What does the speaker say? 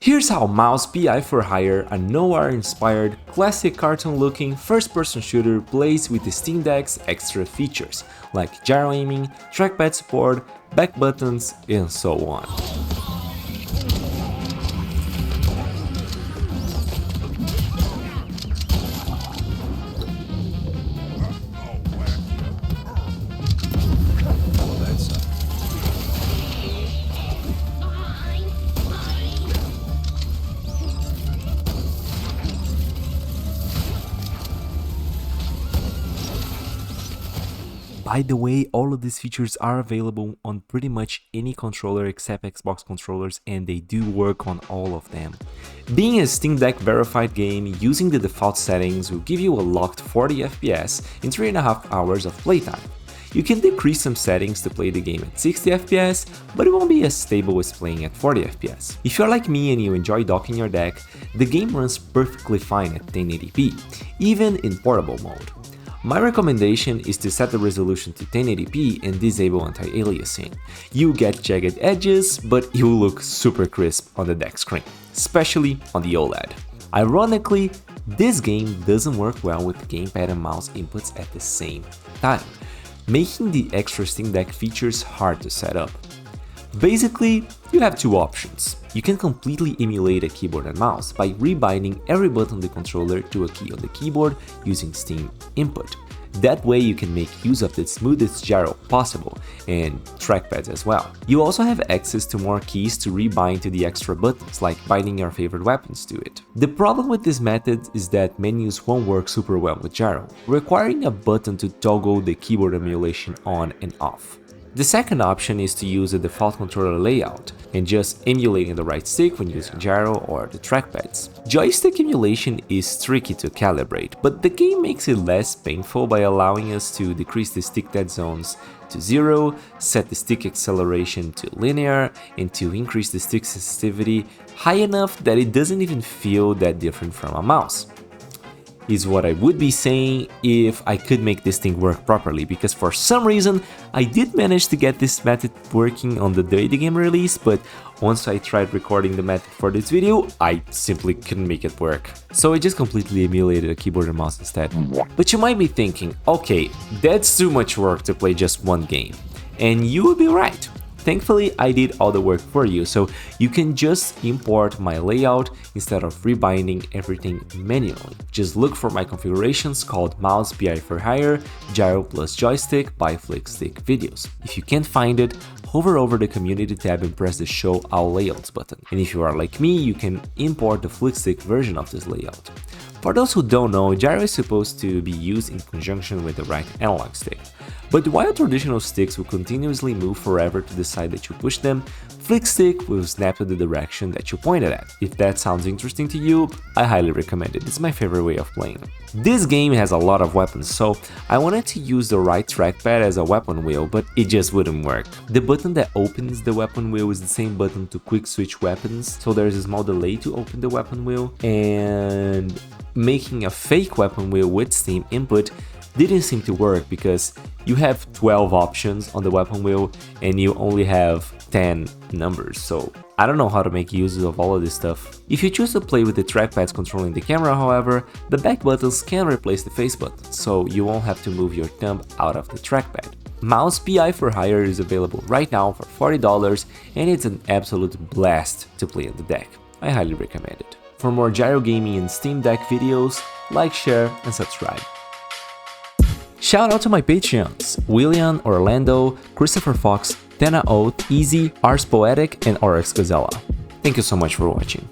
Here's how Mouse PI for Hire, a noir-inspired, classic cartoon-looking first-person shooter plays with the Steam Deck's extra features, like Gyro Aiming, trackpad support, back buttons, and so on. By the way, all of these features are available on pretty much any controller except Xbox controllers, and they do work on all of them. Being a Steam Deck verified game, using the default settings will give you a locked 40 FPS in 3.5 hours of playtime. You can decrease some settings to play the game at 60 FPS, but it won't be as stable as playing at 40 FPS. If you're like me and you enjoy docking your deck, the game runs perfectly fine at 1080p, even in portable mode. My recommendation is to set the resolution to 1080p and disable anti-aliasing. You get jagged edges, but you look super crisp on the deck screen, especially on the OLED. Ironically, this game doesn't work well with gamepad and mouse inputs at the same time, making the extra Steam Deck features hard to set up. Basically, you have two options. You can completely emulate a keyboard and mouse by rebinding every button on the controller to a key on the keyboard using Steam Input. That way you can make use of the smoothest gyro possible, and trackpads as well. You also have access to more keys to rebind to the extra buttons, like binding your favorite weapons to it. The problem with this method is that menus won't work super well with gyro, requiring a button to toggle the keyboard emulation on and off. The second option is to use a default controller layout and just emulating the right stick when using gyro or the trackpads. Joystick emulation is tricky to calibrate, but the game makes it less painful by allowing us to decrease the stick dead zones to 0, set the stick acceleration to linear, and to increase the stick sensitivity high enough that it doesn't even feel that different from a mouse. Is what I would be saying if I could make this thing work properly, because for some reason I did manage to get this method working on the day the game release, but once I tried recording the method for this video, I simply couldn't make it work. So I just completely emulated a keyboard and mouse instead. But you might be thinking, okay, that's too much work to play just one game. And you would be right. Thankfully, I did all the work for you, so you can just import my layout instead of rebinding everything manually. Just look for my configurations called Mouse PI for Hire, Gyro plus Joystick by FlickStick videos. If you can't find it, hover over the community tab and press the Show All Layouts button. And if you are like me, you can import the FlickStick version of this layout. For those who don't know, gyro is supposed to be used in conjunction with the right analog stick. But while traditional sticks will continuously move forever to the side that you push them, FlickStick will snap to the direction that you pointed at. If that sounds interesting to you, I highly recommend it. It's my favorite way of playing. This game has a lot of weapons, so I wanted to use the right trackpad as a weapon wheel, but it just wouldn't work. The button that opens the weapon wheel is the same button to quick switch weapons, so there's a small delay to open the weapon wheel, and making a fake weapon wheel with Steam Input didn't seem to work because you have 12 options on the weapon wheel and you only have 10 numbers, so I don't know how to make use of all of this stuff. If you choose to play with the trackpads controlling the camera, however, the back buttons can replace the face buttons, so you won't have to move your thumb out of the trackpad. Mouse PI for Hire is available right now for $40, and it's an absolute blast to play on the deck. I highly recommend it. For more gyro gaming and Steam Deck videos, like, share, and subscribe. Shout out to my Patreons, William, Orlando, Christopher Fox, Tena Oath, Easy, Ars Poetic, and Oryx Gazella. Thank you so much for watching.